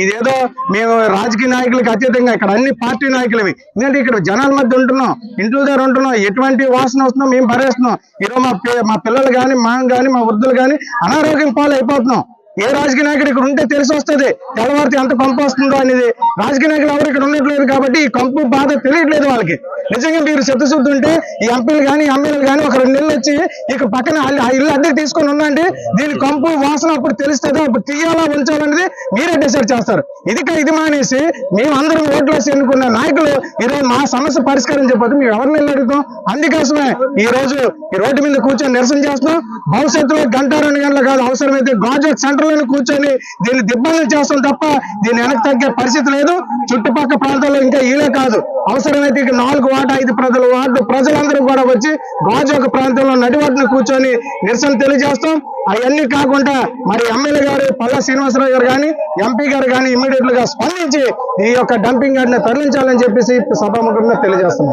ఇదేదో మేము రాజకీయ నాయకులకి అతీతంగా ఇక్కడ అన్ని పార్టీ నాయకులవి, ఎందుకంటే ఇక్కడ జనాల మధ్య ఉంటున్నాం, ఇంట్లో దగ్గర ఉంటున్నాం, ఎటువంటి వాసన వస్తున్నాం మేము భరేస్తున్నాం. ఈరోజు మా పిల్లలు కానీ మా వృద్ధులు కానీ అనారోగ్యం పాలు అయిపోతున్నాం. ఏ రాజకీయ నాయకుడు ఇక్కడ ఉంటే తెలిసి వస్తుంది తెల్లవారితే ఎంత కంపు వస్తుందో అనేది. రాజకీయ నాయకులు ఎవరు ఇక్కడ ఉండట్లేదు కాబట్టి ఈ కంపు బాధ తెలియట్లేదు వాళ్ళకి. నిజంగా మీరు చిత్తశుద్ధి ఉంటే ఈ ఎంపీలు కానీ ఎమ్మెల్యేలు కానీ ఒక 2 నెలలు వచ్చి ఇక పక్కన ఆ ఇల్లు అద్దెకి తీసుకొని ఉండండి, దీని కంపు వాసన అప్పుడు తెలుస్తుంది, అప్పుడు తీయాలా ఉంచాలనేది మీరే డిసైడ్ చేస్తారు. ఇది మానేసి మేమందరం ఓట్లు వేసి ఎన్నుకున్న నాయకులు ఈరోజు మా సమస్య పరిష్కారం చెప్పదు మేము ఎవరిని అడుగుతాం. అందుకోసమే ఈ రోజు ఈ రోడ్డు మీద కూర్చొని నిరసన చేస్తున్నాం. భవిష్యత్తులో 1-2 గంటలు కాదు, అవసరమైతే గాజువాక సెంటర్ లోనే కూర్చొని దీన్ని దిగ్బంధం చేస్తాం తప్ప దీన్ని వెనక్కి తగ్గే పరిస్థితి లేదు. చుట్టుపక్కల ప్రాంతాల్లో ఇంకా ఈలే కాదు, అవసరమైతే 4 వార్డు 5 వార్డు ప్రజలందరూ కూడా వచ్చి గాజువాక ప్రాంతంలో నడివాటిని కూర్చొని నిరసన తెలియజేస్తాం. అవన్నీ కాకుండా మరి ఎమ్మెల్యే గారు పల్లా శ్రీనివాసరావు గారు కానీ ఎంపీ గారు కానీ ఇమ్మీడియట్ గా స్పందించి ఈ యొక్క డంపింగ్ యార్డ్ ని తరలించాలని చెప్పేసి సభాముఖంగా తెలియజేస్తున్నాం.